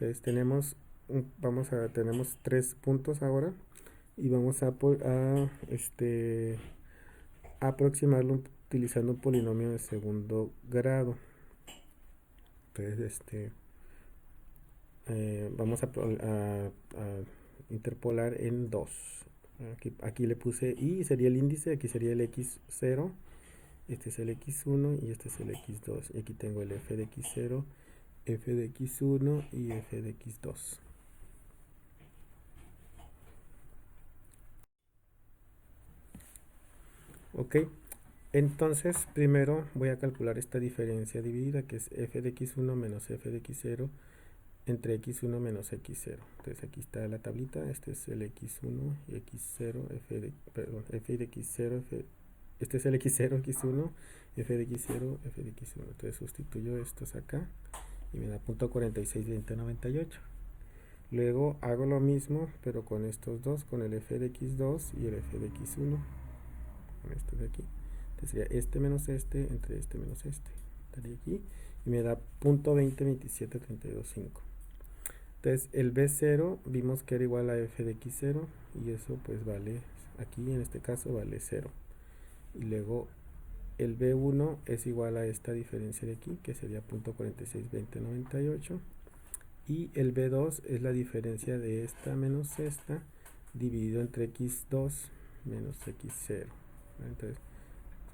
Entonces tenemos 3 puntos ahora y vamos a aproximarlo utilizando un polinomio de segundo grado. Entonces vamos a interpolar en 2. Aquí le puse y sería el índice, aquí sería el x0, este es el x1 y este es el x2. Y aquí tengo el f de x0, f de x1 y f de x2. Ok, entonces primero voy a calcular esta diferencia dividida, que es f de x1 menos f de x0 entre x1 menos x0. Entonces aquí está la tablita, este es el x1 y x0, f de x0, este es el x0, x1, f de x0, f de x1. Entonces sustituyo estos acá y me da .462098. Luego hago lo mismo, pero con estos dos, con el f de x2 y el f de x1, con estos de aquí. Entonces sería este menos este entre este menos este. Estaría aquí y me da .2027325. Entonces el B0 vimos que era igual a f de x0 y eso pues vale, aquí en este caso vale 0. Y luego el B1 es igual a esta diferencia de aquí, que sería .462098. Y el B2 es la diferencia de esta menos esta dividido entre x2 menos x0. Entonces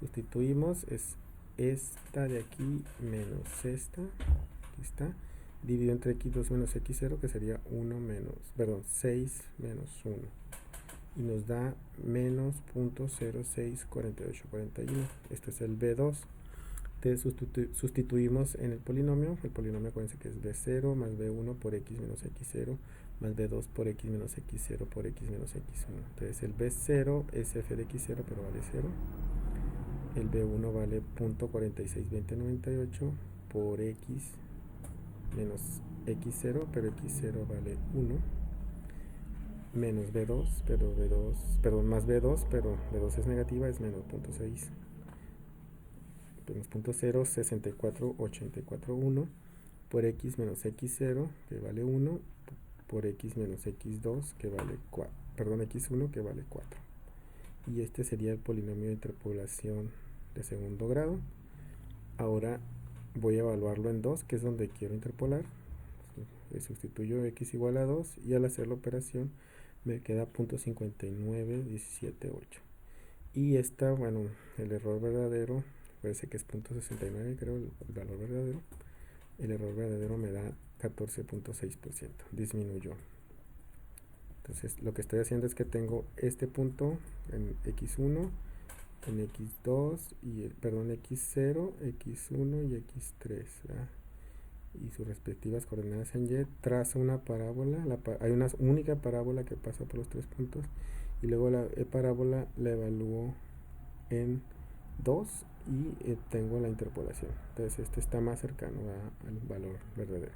sustituimos, es esta de aquí menos esta, aquí está, dividido entre x2 menos x0, que sería 6 menos 1. Y nos da menos .064841. Este es el B2. Entonces sustituimos en el polinomio acuérdense que es B0 más B1 por x menos x0 más B2 por x menos x0 por x menos x1. Entonces el B0 es f de x0 pero vale 0. El B1 vale .462098 por x menos x0, pero x0 vale 1, menos B2, más B2, pero B2 es negativa, es menos .6. Menos .064841 por x menos x0, que vale 1, por x menos x2, que vale 4, perdón, x1, que vale 4. Y este sería el polinomio de interpolación de segundo grado. Ahora voy a evaluarlo en 2, que es donde quiero interpolar. Le sustituyo x igual a 2 y al hacer la operación me queda .59178. Y esta, bueno, el error verdadero, parece que es .69, creo, el valor verdadero. El error verdadero me da 14.6%, disminuyó. Entonces lo que estoy haciendo es que tengo este punto en x1, en x2, x0, x1 y x3, ¿verdad? Y sus respectivas coordenadas en y, trazo una parábola, hay una única parábola que pasa por los 3 puntos, y luego la parábola la evalúo en 2 y tengo la interpolación. Entonces este está más cercano al valor verdadero.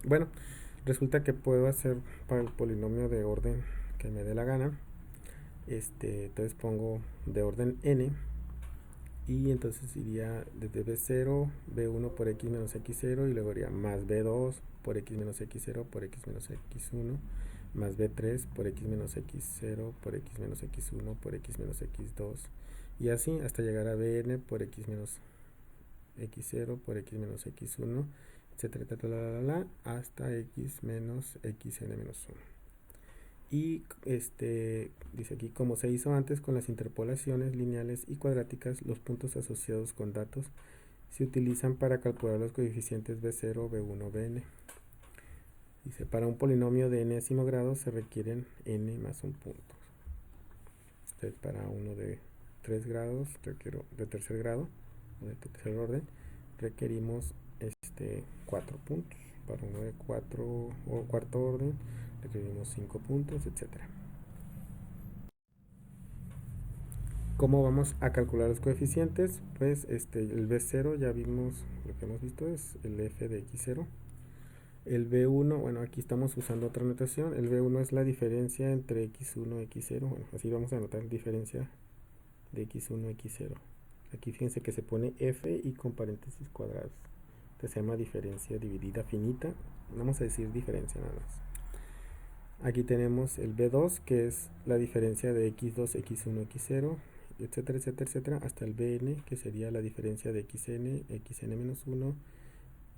Bueno, resulta que puedo hacer para el polinomio de orden que me dé la gana. Entonces pongo de orden n y entonces iría desde b0, b1 por x menos x0 y luego iría más b2 por x menos x0 por x menos x1 más b3 por x menos x0 por x menos x1 por x menos x2 y así hasta llegar a bn por x menos x0 por x menos x1, etcétera, hasta x menos xn menos 1. Y dice aquí, como se hizo antes con las interpolaciones lineales y cuadráticas, los puntos asociados con datos se utilizan para calcular los coeficientes b0, b1, bn. Dice, para un polinomio de enésimo grado se requieren n más un punto. Para uno de 3 grados, de tercer grado, o de tercer orden, requerimos 4 puntos. Para uno de 4 o cuarto orden, requerimos 5 puntos, etcétera. ¿Cómo vamos a calcular los coeficientes? Pues el B0 ya vimos, lo que hemos visto es el f de x0. El B1, bueno, aquí estamos usando otra notación. El B1 es la diferencia entre x1 y x0. Bueno, así vamos a anotar diferencia de x1 y x0. Aquí fíjense que se pone f y con paréntesis cuadrados. Esto se llama diferencia dividida finita. Vamos a decir diferencia nada más. Aquí tenemos el b2, que es la diferencia de x2, x1, x0, etcétera, etcétera, etcétera, hasta el bn, que sería la diferencia de xn, xn-1,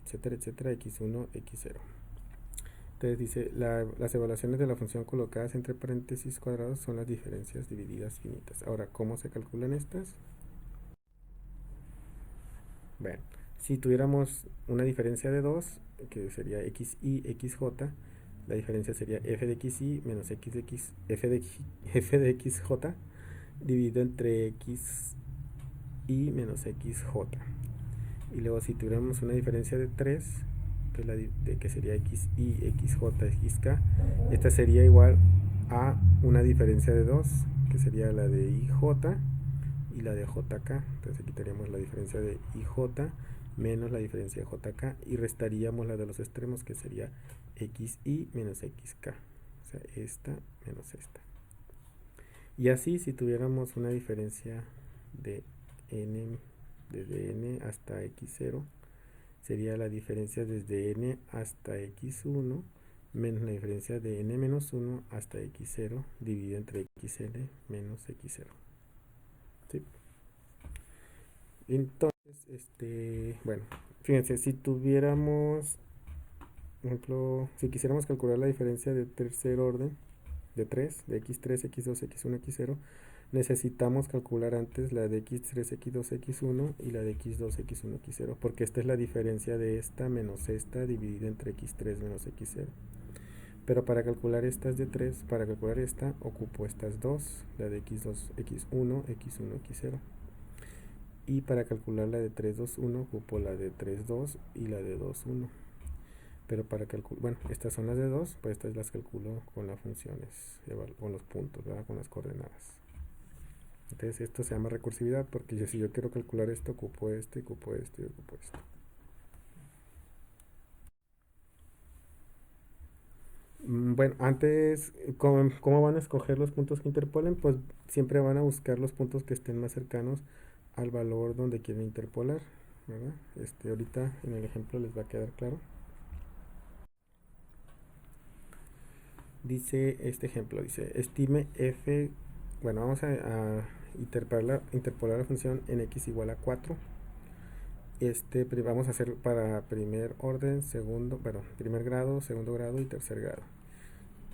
etcétera, etcétera, x1, x0. Entonces dice, las evaluaciones de la función colocadas entre paréntesis cuadrados son las diferencias divididas finitas. Ahora, ¿cómo se calculan estas? Bueno, si tuviéramos una diferencia de 2, que sería xy, xj, la diferencia sería f de xy menos x de x, f de xj, dividido entre xy menos xj. Y luego si tuviéramos una diferencia de 3, que sería xy, xj, xk, esta sería igual a una diferencia de 2, que sería la de ij y la de jk. Entonces aquí quitaríamos la diferencia de ij menos la diferencia de jk y restaríamos la de los extremos, que sería xy menos xk, o sea, esta menos esta. Y así, si tuviéramos una diferencia de n, desde n hasta x0, sería la diferencia desde n hasta x1 menos la diferencia de n menos 1 hasta x0 dividido entre xn menos x0. ¿Sí? Entonces, bueno, fíjense, si tuviéramos, por ejemplo, si quisiéramos calcular la diferencia de tercer orden, de 3, de x3, x2, x1, x0, necesitamos calcular antes la de x3, x2, x1 y la de x2, x1, x0, porque esta es la diferencia de esta menos esta dividida entre x3 menos x0. Pero para calcular estas de 3, para calcular esta, ocupo estas dos, la de x2, x1, x1, x0. Y para calcular la de 3, 2, 1, ocupo la de 3, 2 y la de 2, 1. Pero para calcular, bueno, estas son las de 2, pues estas las calculo con las funciones, con los puntos, ¿verdad? Con las coordenadas. Entonces esto se llama recursividad, porque si yo quiero calcular esto, ocupo esto, ocupo esto y ocupo esto. Bueno, antes, ¿cómo van a escoger los puntos que interpolen? Pues siempre van a buscar los puntos que estén más cercanos al valor donde quieren interpolar, ¿verdad? Ahorita en el ejemplo les va a quedar claro. Dice este ejemplo, dice, estime f, bueno, vamos a interpolar la función en x igual a 4. Vamos a hacer para primer orden, primer grado, segundo grado y tercer grado.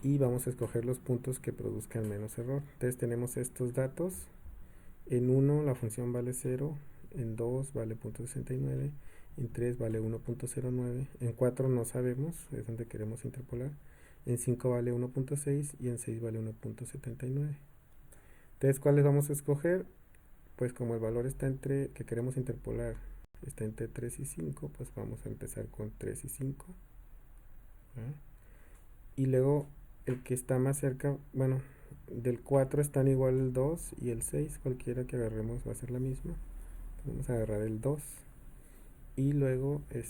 Y vamos a escoger los puntos que produzcan menos error. Entonces tenemos estos datos. En 1 la función vale 0, en 2 vale 0.69, en 3 vale 1.09, en 4 no sabemos, es donde queremos interpolar, en 5 vale 1.6 y en 6 vale 1.79. Entonces, ¿cuáles vamos a escoger? Pues como el valor está que queremos interpolar está entre 3 y 5, pues vamos a empezar con 3 y 5. ¿Ah? Y luego el que está más cerca, bueno, del 4 están igual el 2 y el 6, cualquiera que agarremos va a ser la misma. Vamos a agarrar el 2. Y luego el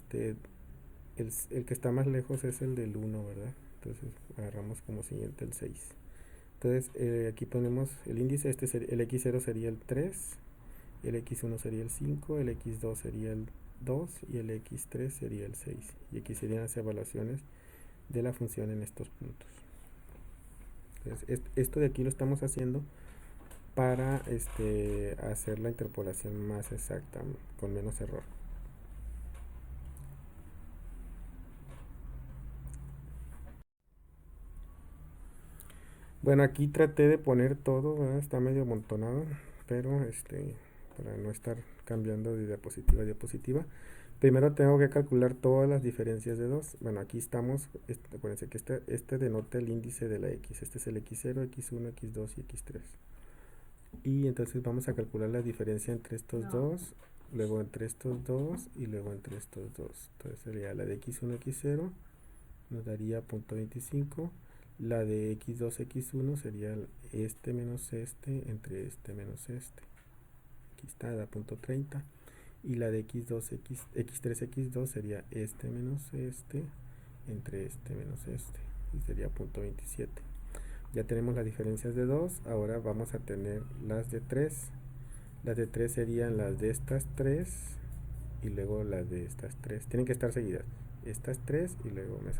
que está más lejos es el del 1, ¿verdad? Entonces agarramos como siguiente el 6. Entonces aquí ponemos el índice, el x0 sería el 3, el x1 sería el 5, el x2 sería el 2 y el x3 sería el 6. Y aquí serían las evaluaciones de la función en estos puntos. Entonces, esto de aquí lo estamos haciendo para hacer la interpolación más exacta, con menos error. Bueno, aquí traté de poner todo, ¿verdad? Está medio amontonado, pero para no estar cambiando de diapositiva a diapositiva. Primero tengo que calcular todas las diferencias de 2. Bueno, aquí estamos, acuérdense que este denota el índice de la x. Este es el x0, x1, x2 y x3. Y entonces vamos a calcular la diferencia entre estos dos, luego entre estos dos y luego entre estos dos. Entonces sería la de x1, x0, nos daría 0.25. La de x2, x1 sería este menos este entre este menos este. Aquí está, da 0.30. Y la de x2, x3, x2 sería este menos este entre este menos este. Y sería 0.27. Ya tenemos las diferencias de 2. Ahora vamos a tener las de 3. Las de 3 serían las de estas 3 y luego las de estas 3. Tienen que estar seguidas. Estas 3 y luego me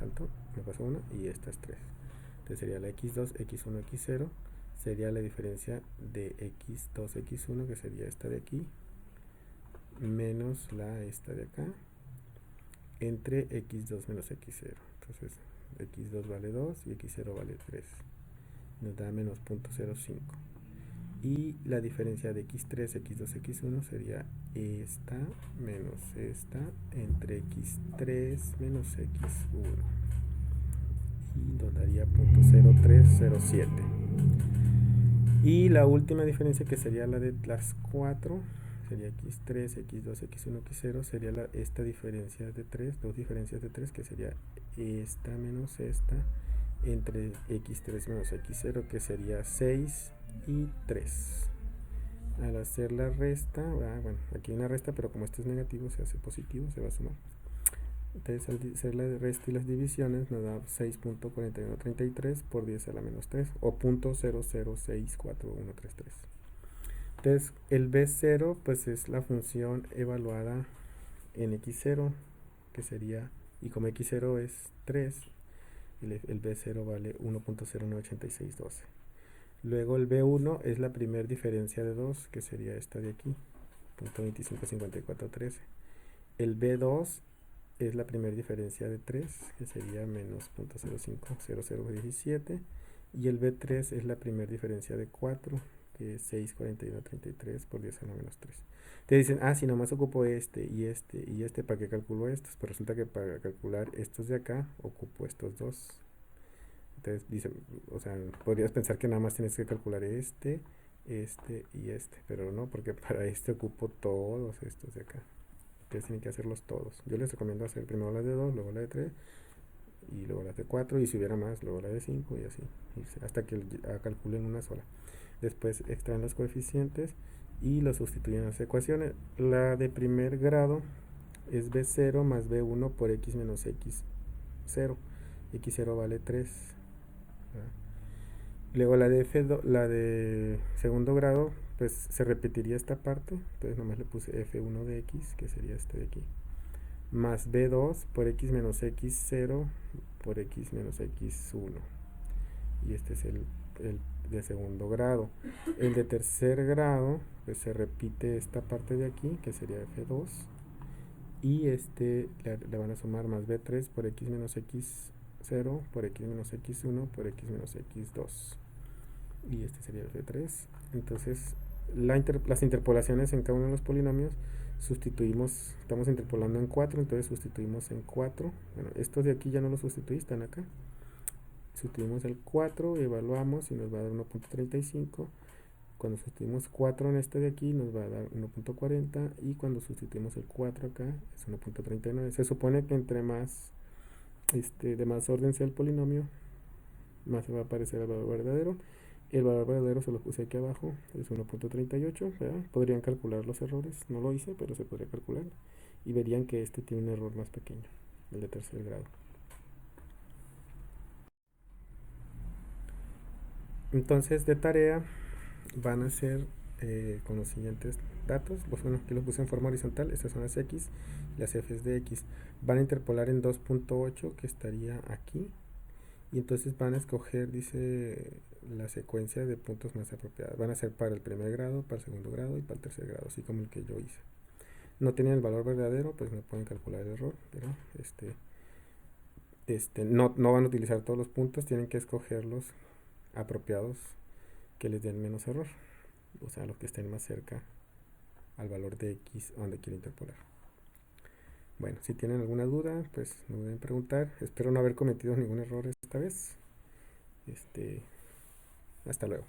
paso una y estas 3. Entonces sería la x2, x1, x0. Sería la diferencia de x2, x1, que sería esta de aquí, menos esta de acá, entre x2 menos x0. Entonces x2 vale 2 y x0 vale 3. Nos da menos 0.05. Y la diferencia de x3, x2, x1 sería esta menos esta entre x3 menos x1. Y nos daría 0.0307. Y la última diferencia, que sería la de las 4, sería x3, x2, x1, x0, sería esta diferencia de 3, dos diferencias de 3, que sería esta menos esta entre x3 menos x0, que sería 6 y 3. Al hacer la resta, bueno, aquí hay una resta, pero como este es negativo, se hace positivo, se va a sumar. Entonces al hacer la resta y las divisiones nos da 6.4133 por 10 a la menos 3, o 0.006413. Entonces el b0 pues es la función evaluada en x0, que sería, y como x0 es 3, el b0 vale 1.098612. Luego el b1 es la primera diferencia de 2, que sería esta de aquí, 0.255413. El b2 es la primera diferencia de 3, que sería menos 0.050017. Y el b3 es la primera diferencia de 4, que es 64133 por 10 a la menos 3. Te dicen, si nomás ocupo este y este y este, ¿para qué calculo estos? Pues resulta que para calcular estos de acá, ocupo estos dos. Entonces dice, o sea, podrías pensar que nada más tienes que calcular este y este, pero no, porque para este ocupo todos estos de acá. Entonces tienen que hacerlos todos. Yo les recomiendo hacer primero las de 2, luego la de 3, y luego las de 4, y si hubiera más, luego la de 5, y así, hasta que calculen una sola. Después extraen los coeficientes y los sustituyen en las ecuaciones. La de primer grado es b0 más b1 por x menos x0. x0 vale 3. Luego la de segundo grado, pues se repetiría esta parte. Entonces nomás le puse f1 de x, que sería este de aquí, más b2 por x menos x0 por x menos x1. Y este es el de segundo grado. El de tercer grado, pues se repite esta parte de aquí, que sería f2. Y le van a sumar más b3 por x menos x0 por x menos x1 por x menos x2. Y este sería el f3. Entonces las interpolaciones en cada uno de los polinomios, estamos interpolando en 4, entonces sustituimos en 4. Bueno, estos de aquí ya no los sustituí, están acá. Sustituimos el 4, evaluamos y nos va a dar 1.35. Cuando sustituimos 4 en este de aquí, nos va a dar 1.40. Y cuando sustituimos el 4 acá, es 1.39. Se supone que entre más de más orden sea el polinomio, más se va a aparecer el valor verdadero. El valor verdadero se lo puse aquí abajo, es 1.38. Podrían calcular los errores, no lo hice, pero se podría calcular. Y verían que este tiene un error más pequeño, el de tercer grado. Entonces de tarea van a ser con los siguientes datos. Bueno, aquí los puse en forma horizontal. Estas son las x, las f's de x. Van a interpolar en 2.8, que estaría aquí. Y entonces van a escoger, dice, la secuencia de puntos más apropiadas. Van a ser para el primer grado, para el segundo grado y para el tercer grado, así como el que yo hice. No tienen el valor verdadero, pues no pueden calcular el error, pero no van a utilizar todos los puntos, tienen que escoger los apropiados que les den menos error, o sea, los que estén más cerca al valor de x donde quieren interpolar. Bueno, si tienen alguna duda, pues no deben preguntar. Espero no haber cometido ningún error esta vez. Hasta luego.